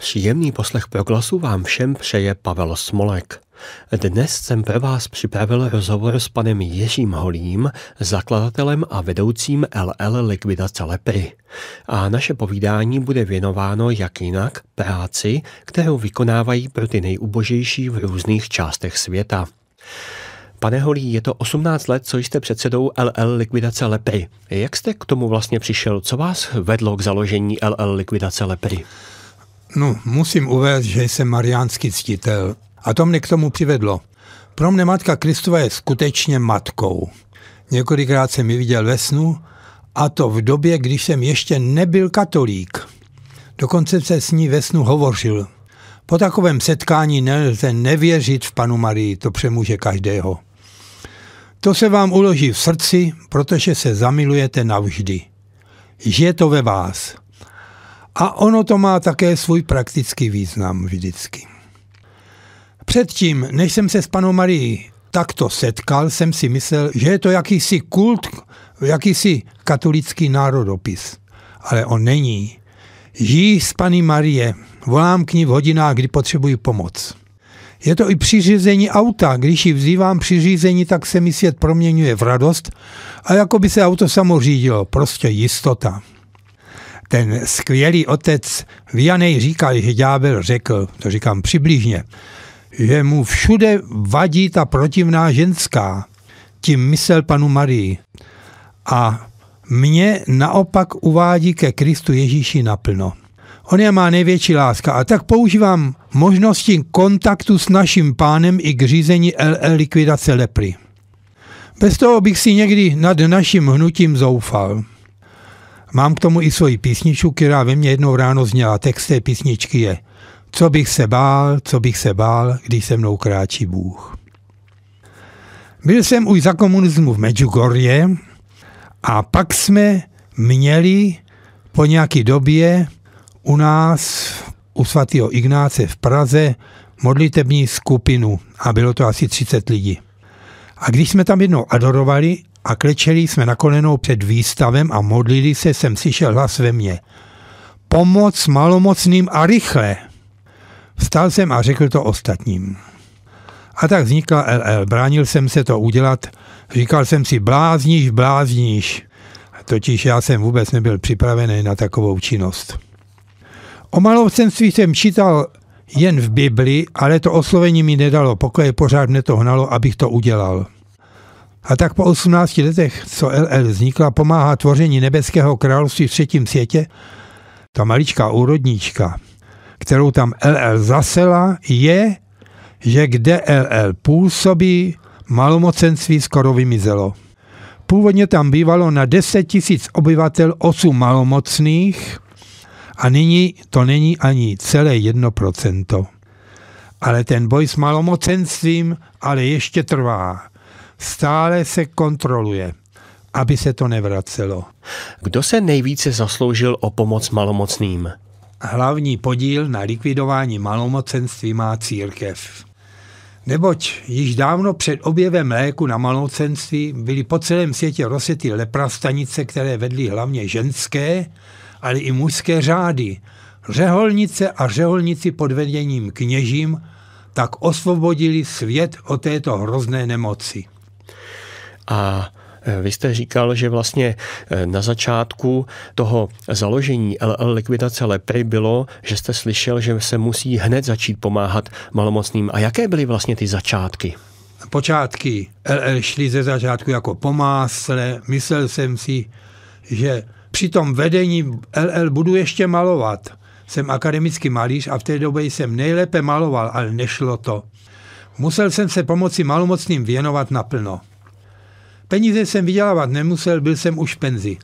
Příjemný poslech Proglasu vám všem přeje Pavel Smolek. Dnes jsem pro vás připravil rozhovor s panem Jiřím Holým, zakladatelem a vedoucím LL Likvidace lepry. A naše povídání bude věnováno jak jinak práci, kterou vykonávají pro ty nejubožejší v různých částech světa. Pane Holý, je to 18 let, co jste předsedou LL Likvidace lepry. Jak jste k tomu vlastně přišel? Co vás vedlo k založení LL Likvidace lepry? No, musím uvést, že jsem mariánský ctitel. A to mne k tomu přivedlo. Pro mne Matka Kristova je skutečně matkou. Několikrát jsem ji viděl ve snu, a to v době, když jsem ještě nebyl katolík. Dokonce se s ní ve snu hovořil. Po takovém setkání nelze nevěřit v Panu Marii, to přemůže každého. To se vám uloží v srdci, protože se zamilujete navždy. Žije to ve vás. A ono to má také svůj praktický význam vždycky. Předtím, než jsem se s Panou Marií takto setkal, jsem si myslel, že je to jakýsi kult, jakýsi katolický národopis. Ale on není. Žijí z Panny Marie, volám k ní v hodinách, kdy potřebuji pomoc. Je to i při řízení auta. Když ji vzývám při řízení, tak se mi svět proměňuje v radost a jako by se auto samo řídilo. Prostě jistota. Ten skvělý otec Vianney říkal, že ďábel řekl, to říkám přibližně, že mu všude vadí ta protivná ženská. Tím myslel Panu Marii. A mě naopak uvádí ke Kristu Ježíši naplno. On je má největší láska a tak používám možnosti kontaktu s naším Pánem i k řízení LL Likvidace lepry. Bez toho bych si někdy nad naším hnutím zoufal. Mám k tomu i svoji písničku, která ve mně jednou ráno zněla. Text té písničky je: co bych se bál, když se mnou kráčí Bůh. Byl jsem už za komunismu v Medjugorje a pak jsme měli po nějaké době u nás, u svatého Ignáce v Praze, modlitební skupinu a bylo to asi 30 lidí. A když jsme tam jednou adorovali a klečeli jsme na kolenou před výstavem a modlili se, jsem slyšel hlas ve mně: pomoc malomocným a rychle. Vstal jsem a řekl to ostatním. A tak vznikla LL. Bránil jsem se to udělat. Říkal jsem si, blázníš. Totiž já jsem vůbec nebyl připravený na takovou činnost. O malocenství jsem čítal jen v Bibli, ale to oslovení mi nedalo pokoje, pořád mě to hnalo, abych to udělal. A tak po 18 letech, co LL vznikla, pomáhá tvoření nebeského království v třetím světě, ta maličká úrodníčka, kterou tam LL zasela, je, že kde LL působí, malomocenství skoro vymizelo. Původně tam bývalo na 10 000 obyvatel 8 malomocných a nyní to není ani celé 1%. Ale ten boj s malomocenstvím ale ještě trvá. Stále se kontroluje, aby se to nevracelo. Kdo se nejvíce zasloužil o pomoc malomocným? Hlavní podíl na likvidování malomocenství má církev. Neboť již dávno před objevem léku na malomocenství byly po celém světě rozsety leprastanice, které vedly hlavně ženské, ale i mužské řády. Řeholnice a řeholníci pod vedením kněžím tak osvobodili svět od této hrozné nemoci. A vy jste říkal, že vlastně na začátku toho založení LL Likvidace lepry bylo, že jste slyšel, že se musí hned začít pomáhat malomocným. A jaké byly vlastně ty začátky? Počátky LL šly ze začátku jako po másle. Myslel jsem si, že při tom vedení LL budu ještě malovat. Jsem akademický malíř a v té době jsem nejlépe maloval, ale nešlo to. Musel jsem se pomoci malomocným věnovat naplno. Peníze jsem vydělávat nemusel, byl jsem už v penzi.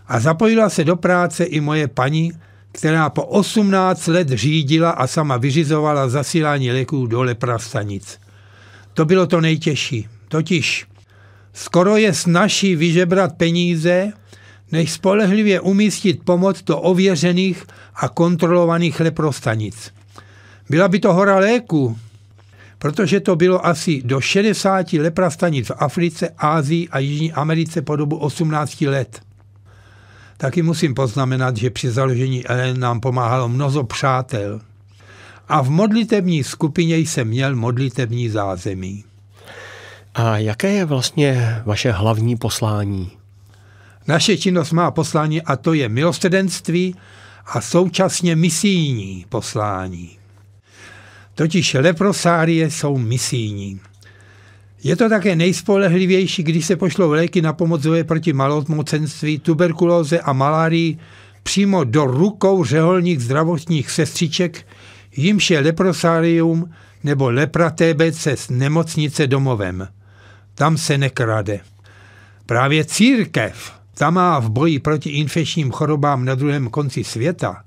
A zapojila se do práce i moje paní, která po 18 let řídila a sama vyřizovala zasílání léků do leprastanic. To bylo to nejtěžší. Totiž skoro je snazší vyžebrat peníze, než spolehlivě umístit pomoc do ověřených a kontrolovaných leprostanic. Byla by to hora léků, protože to bylo asi do 60 leprastanic v Africe, Asii a Jižní Americe po dobu 18 let. Taky musím poznamenat, že při založení LL nám pomáhalo mnoho přátel. a v modlitební skupině jsem měl modlitební zázemí. A jaké je vlastně vaše hlavní poslání? Naše činnost má poslání a to je milosrdenství a současně misijní poslání. Totiž leprosárie jsou misijní. Je to také nejspolehlivější, když se pošlou léky na pomoc boje proti malomocenství, tuberkulóze a malárii přímo do rukou řeholních zdravotních sestřiček, jimž je leprosárium nebo lepra TBC z nemocnice domovem. Tam se nekrade. Právě církev, ta má v boji proti infekčním chorobám na druhém konci světa,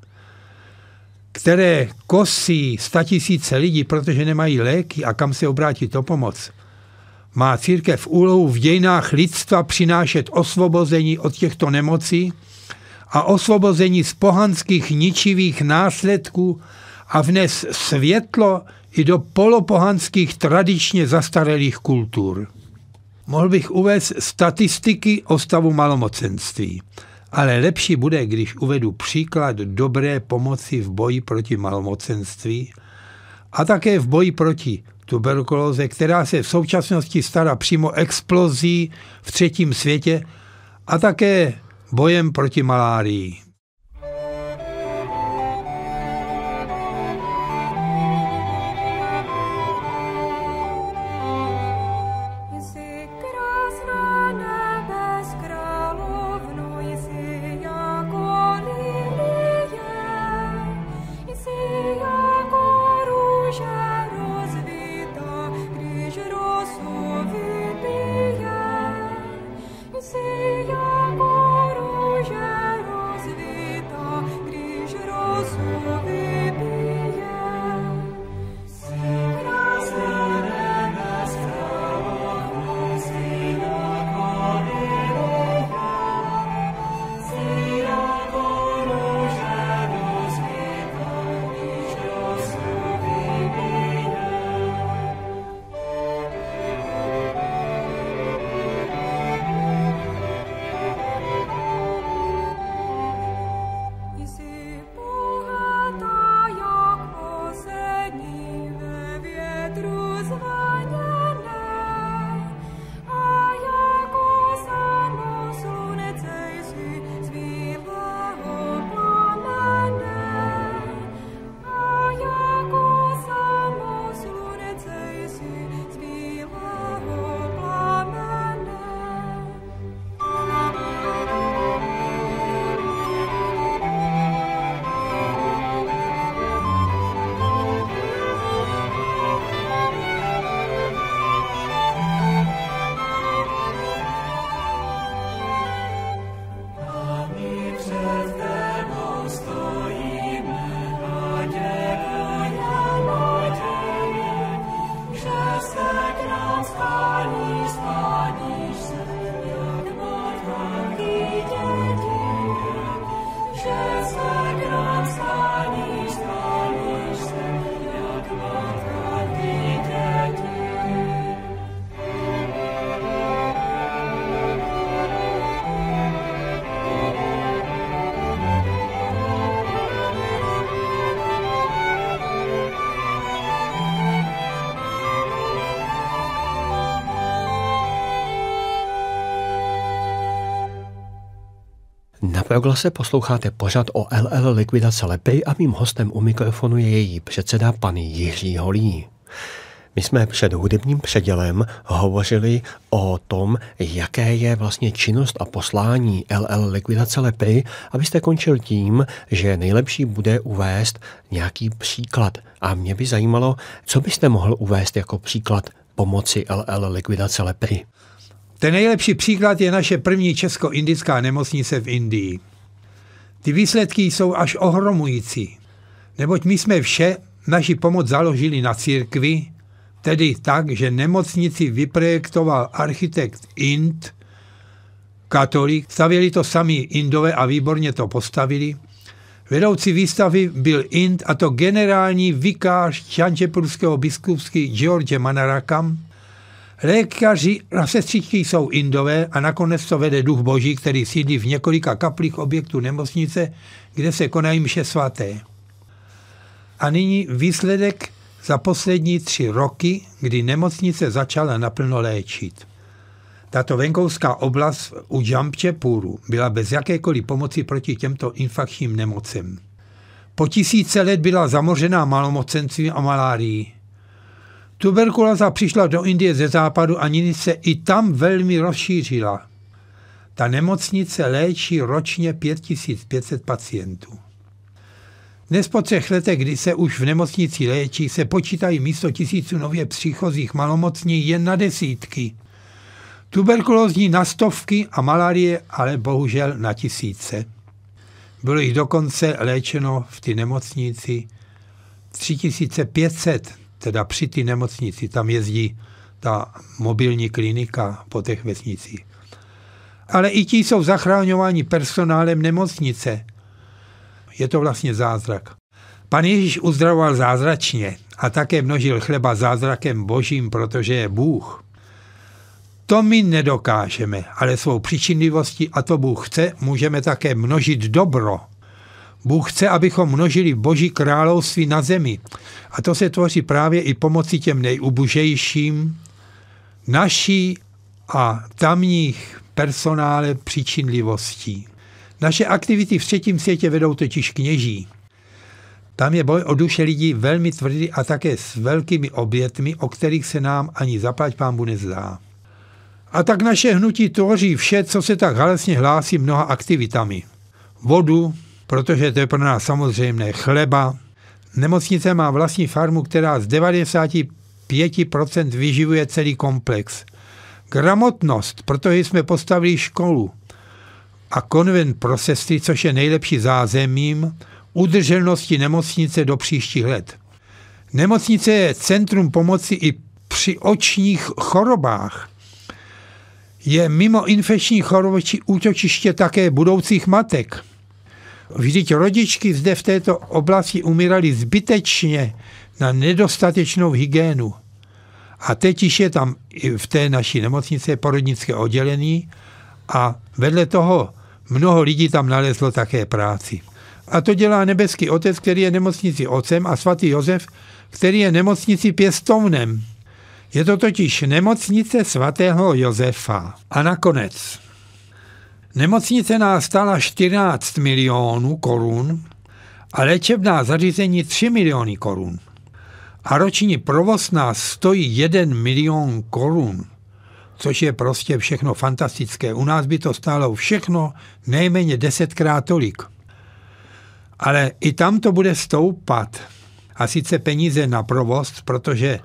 které kosí 100 000 lidí, protože nemají léky a kam se obrátit o pomoc, má církev úlohu v dějinách lidstva přinášet osvobození od těchto nemocí a osvobození z pohanských ničivých následků a vnes světlo i do polopohanských tradičně zastaralých kultur. Mohl bych uvést statistiky o stavu malomocenství, ale lepší bude, když uvedu příklad dobré pomoci v boji proti malomocenství a také v boji proti tuberkulóze, která se v současnosti stará přímo explozí v třetím světě a také bojem proti malárii. Na Proglase posloucháte pořad o LL likvidace lepry a mým hostem u mikrofonu je její předseda pan Jiří Holý. My jsme před hudebním předělem hovořili o tom, jaké je vlastně činnost a poslání LL likvidace lepry, abyste končil tím, že nejlepší bude uvést nějaký příklad. A mě by zajímalo, co byste mohl uvést jako příklad pomoci LL likvidace lepry. Ten nejlepší příklad je naše první česko-indická nemocnice v Indii. Ty výsledky jsou až ohromující, neboť my jsme naši pomoc založili na církvi, tedy tak, že nemocnici vyprojektoval architekt Ind, katolík, stavěli to sami Indové a výborně to postavili. Vedoucí výstavy byl Ind, a to generální vikář Čančepurského biskupství George Manarakam. Lékaři a sestřičky jsou Indové a nakonec to vede Duch Boží, který sídlí v několika kaplích objektů nemocnice, kde se konají mše svaté. A nyní výsledek za poslední 3 roky, kdy nemocnice začala naplno léčit. Tato venkovská oblast u Džamšedpuru byla bez jakékoliv pomoci proti těmto infekčním nemocem. Po tisíce let byla zamořená malomocenstvím a malárií. Tuberkulóza přišla do Indie ze západu a nyní se i tam velmi rozšířila. Ta nemocnice léčí ročně 5500 pacientů. Dnes po 3 letech, kdy se už v nemocnici léčí, se počítají místo tisíců nově příchozích malomocní jen na desítky. Tuberkulózní na stovky a malárie ale bohužel na tisíce. Bylo jich dokonce léčeno v té nemocnici 3500, teda při té nemocnici, tam jezdí ta mobilní klinika po těch vesnicích. Ale i ti jsou zachraňováni personálem nemocnice. Je to vlastně zázrak. Pan Ježíš uzdravoval zázračně a také množil chleba zázrakem božím, protože je Bůh. To my nedokážeme, ale svou přičinlivostí, a to Bůh chce, můžeme také množit dobro. Bůh chce, abychom množili Boží království na zemi. A to se tvoří právě i pomocí těm nejubožejším, naší a tamních personále přičinlivostí. Naše aktivity v 3. světě vedou totiž kněží. Tam je boj o duše lidí velmi tvrdý a také s velkými obětmi, o kterých se nám ani zaplať pánbu nezdá. A tak naše hnutí tvoří vše, co se tak halasně hlásí mnoha aktivitami. Vodu, protože to je pro nás samozřejmé, chleba. Nemocnice má vlastní farmu, která z 95% vyživuje celý komplex. Gramotnost, protože jsme postavili školu a konvent pro sestry, což je nejlepší zázemím udrželnosti nemocnice do příštích let. Nemocnice je centrum pomoci i při očních chorobách. Je mimo infekční choroby útočiště také budoucích matek. Vždyť rodičky zde v této oblasti umíraly zbytečně na nedostatečnou hygienu. A teď již je tam i v té naší nemocnici porodnické oddělení a vedle toho mnoho lidí tam nalezlo také práci. A to dělá nebeský otec, který je nemocnici otcem, a svatý Josef, který je nemocnici pěstovnem. Je to totiž nemocnice svatého Josefa. A nakonec, nemocnice nás stála 14 milionů korun a léčebná zařízení 3 miliony korun. A roční provoz nás stojí 1 milion korun, což je prostě všechno fantastické. U nás by to stálo všechno nejméně 10krát tolik. Ale i tam to bude stoupat. A sice peníze na provoz, protože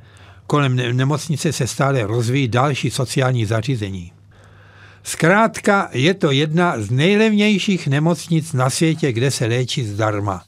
kolem nemocnice se stále rozvíjí další sociální zařízení. Zkrátka je to jedna z nejlevnějších nemocnic na světě, kde se léčí zdarma.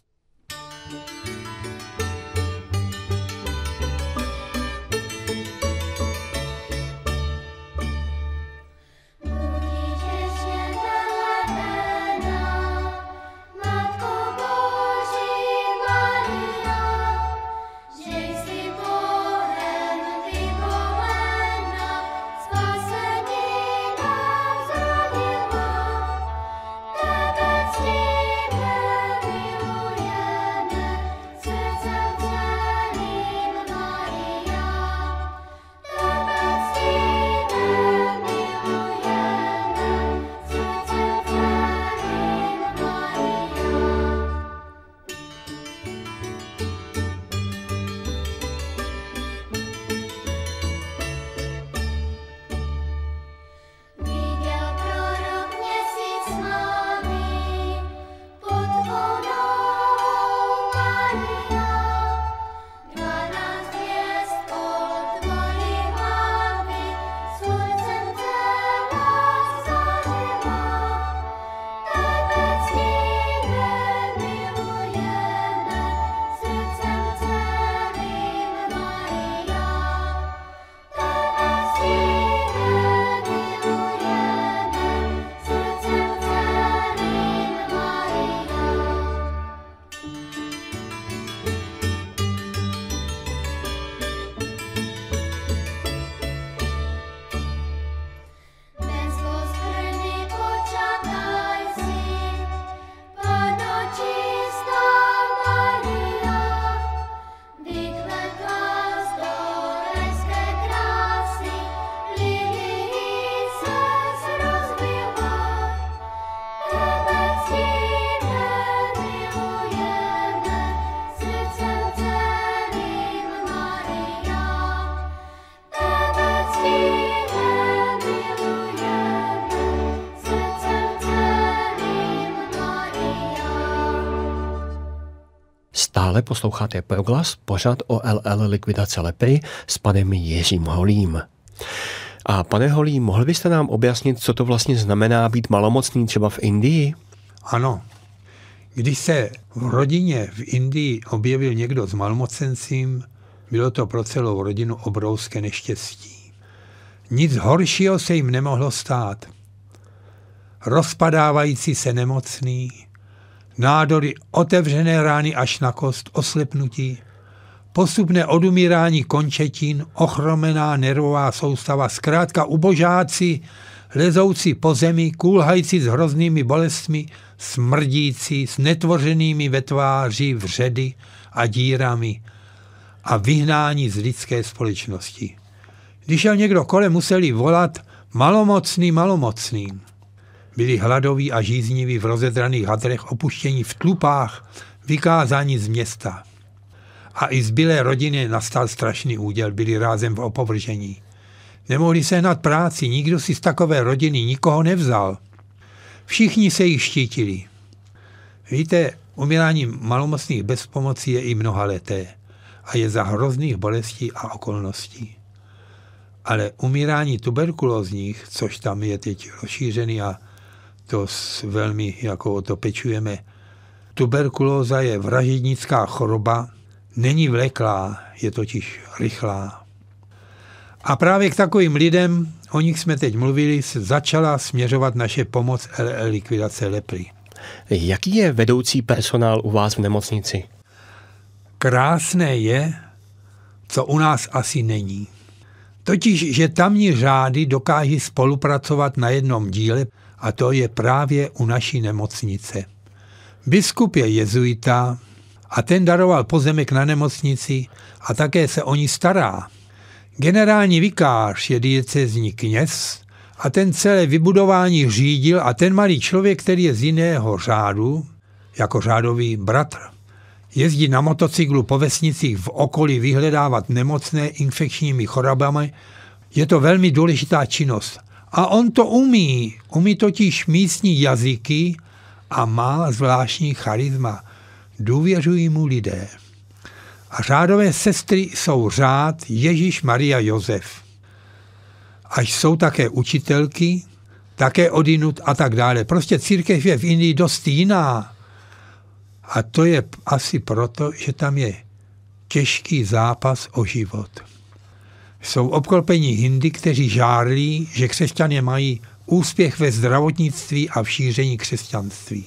Stále posloucháte Proglas, pořad o LL likvidace lepry s panem Jiřím Holým. A pane Holý, mohl byste nám objasnit, co to vlastně znamená být malomocný třeba v Indii? Ano. Když se v rodině v Indii objevil někdo s malomocenstvím, bylo to pro celou rodinu obrovské neštěstí. Nic horšího se jim nemohlo stát. Rozpadávající se nemocný, nádory, otevřené rány až na kost, oslepnutí, postupné odumírání končetin, ochromená nervová soustava, zkrátka ubožáci, lezoucí po zemi, kulhající s hroznými bolestmi, smrdící, s netvořenými ve tváři vředy a dírami a vyhnání z lidské společnosti. Když šel někdo kolem, museli volat malomocný, malomocný. Byli hladoví a žízniví v rozedraných hadrech, opuštění v tlupách, vykázáni z města. A i zbylé rodiny nastal strašný úděl, byli rázem v opovržení. Nemohli sehnat práci, nikdo si z takové rodiny nikoho nevzal. Všichni se jich štítili. Víte, umírání malomocných bez pomoci je i mnohaleté a je za hrozných bolestí a okolností. Ale umírání tuberkulózních, což tam je teď rozšířený a to velmi jako o to pečujeme. Tuberkulóza je vražednická choroba, není vleklá, je totiž rychlá. A právě k takovým lidem, o nich jsme teď mluvili, se začala směřovat naše pomoc LL likvidace lepry. Jaký je vedoucí personál u vás v nemocnici? Krásné je, co u nás asi není. Totiž, že tamní řády dokáží spolupracovat na jednom díle, a to je právě u naší nemocnice. Biskup je jezuita a ten daroval pozemek na nemocnici a také se o ní stará. Generální vikář je diecézní kněz a ten celé vybudování řídil a ten malý člověk, který je z jiného řádu, jako řádový bratr, jezdí na motocyklu po vesnicích v okolí vyhledávat nemocné infekčními chorobami, je to velmi důležitá činnost. A on to umí. Umí totiž místní jazyky a má zvláštní charisma. Důvěřují mu lidé. A řádové sestry jsou řád Ježíš, Maria, Josef. Až jsou také učitelky, také odinut a tak dále. Prostě církev je v Indii dost jiná. A to je asi proto, že tam je těžký zápas o život. Jsou obklopeni Hindy, kteří žárlí, že křesťané mají úspěch ve zdravotnictví a v šíření křesťanství.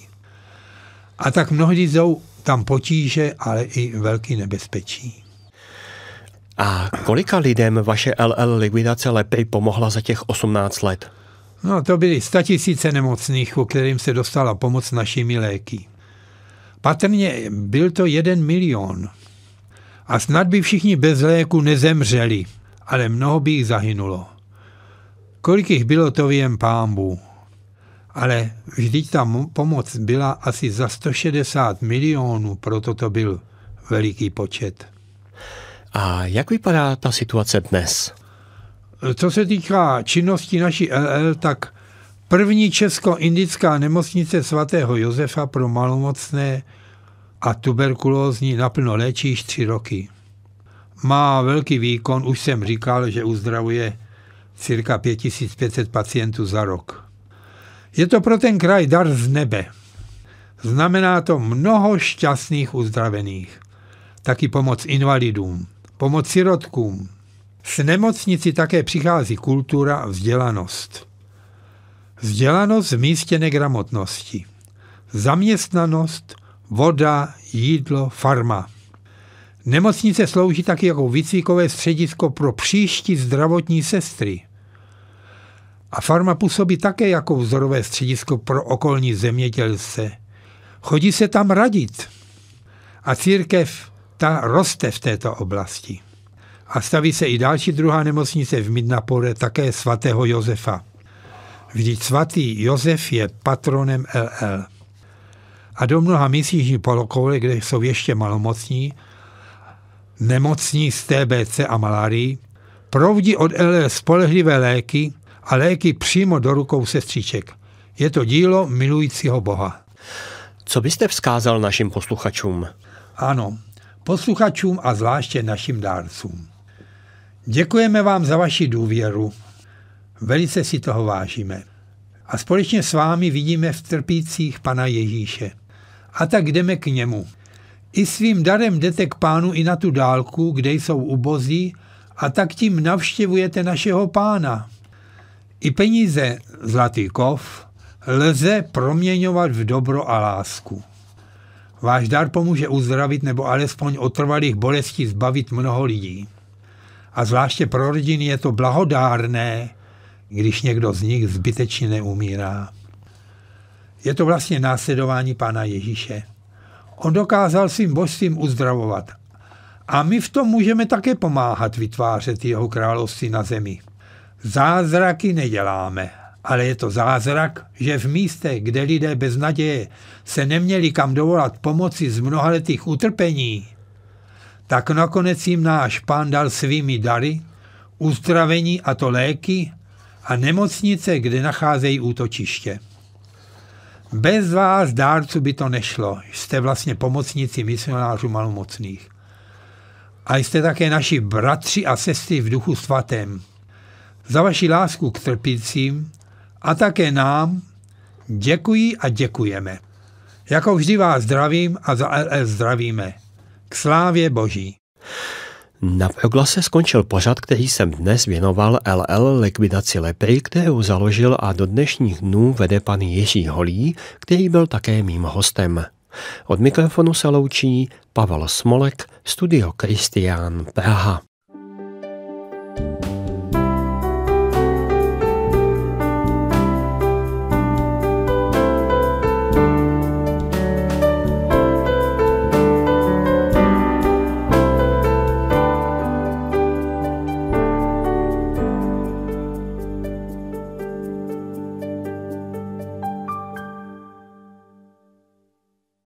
A tak mnohdy jsou tam potíže, ale i velký nebezpečí. A kolika lidem vaše LL likvidace lepry pomohla za těch 18 let? No, to byly 100 000 nemocných, u kterým se dostala pomoc našimi léky. Patrně byl to 1 milion. A snad by všichni bez léku nezemřeli, ale mnoho by jich zahynulo. Kolik jich bylo, to ví Pán Bůh. Ale vždyť ta pomoc byla asi za 160 milionů, proto to byl veliký počet. A jak vypadá ta situace dnes? Co se týká činnosti naší LL, tak první česko-indická nemocnice svatého Josefa pro malomocné a tuberkulózní naplno léčí již 3 roky. Má velký výkon, už jsem říkal, že uzdravuje cirka 5500 pacientů za rok. Je to pro ten kraj dar z nebe. Znamená to mnoho šťastných uzdravených. Taky pomoc invalidům, pomoc sirotkům. S nemocnici také přichází kultura a vzdělanost. Vzdělanost v místě negramotnosti. Zaměstnanost, voda, jídlo, farma. Nemocnice slouží taky jako výcvikové středisko pro příští zdravotní sestry. A farma působí také jako vzorové středisko pro okolní zemědělce. Chodí se tam radit. A církev ta roste v této oblasti. A staví se i další druhá nemocnice v Midnapore, také svatého Josefa. Vždyť svatý Josef je patronem LL. A do mnoha míst jižní polokoule, kde jsou ještě malomocní, nemocní z TBC a malárii, proudí od LL spolehlivé léky a léky přímo do rukou sestřiček. Je to dílo milujícího Boha. Co byste vzkázal našim posluchačům? Ano, posluchačům a zvláště našim dárcům. Děkujeme vám za vaši důvěru. Velice si toho vážíme. A společně s vámi vidíme v trpících Pana Ježíše. A tak jdeme k němu. I svým darem jdete k Pánu i na tu dálku, kde jsou ubozí, a tak tím navštěvujete našeho Pána. I peníze, zlatý kov, lze proměňovat v dobro a lásku. Váš dar pomůže uzdravit nebo alespoň od trvalých bolestí zbavit mnoho lidí. A zvláště pro rodiny je to blahodárné, když někdo z nich zbytečně neumírá. Je to vlastně následování Pána Ježíše. On dokázal svým božstvím uzdravovat. A my v tom můžeme také pomáhat vytvářet jeho království na zemi. Zázraky neděláme, ale je to zázrak, že v místech, kde lidé bez naděje se neměli kam dovolat pomoci z mnohaletých utrpení, tak nakonec jim náš Pán dal svými dary, uzdravení a to léky a nemocnice, kde nacházejí útočiště. Bez vás, dárců, by to nešlo. Jste vlastně pomocníci misionářů malomocných. A jste také naši bratři a sestry v Duchu Svatém. Za vaši lásku k trpícím a také nám děkuji a děkujeme. Jako vždy vás zdravím a za LL zdravíme. K slávě Boží. Na Proglase skončil pořad, který jsem dnes věnoval LL likvidaci lepry, kterou založil a do dnešních dnů vede pan Jiří Holý, který byl také mým hostem. Od mikrofonu se loučí Pavel Smolek, Studio Kristián, Praha.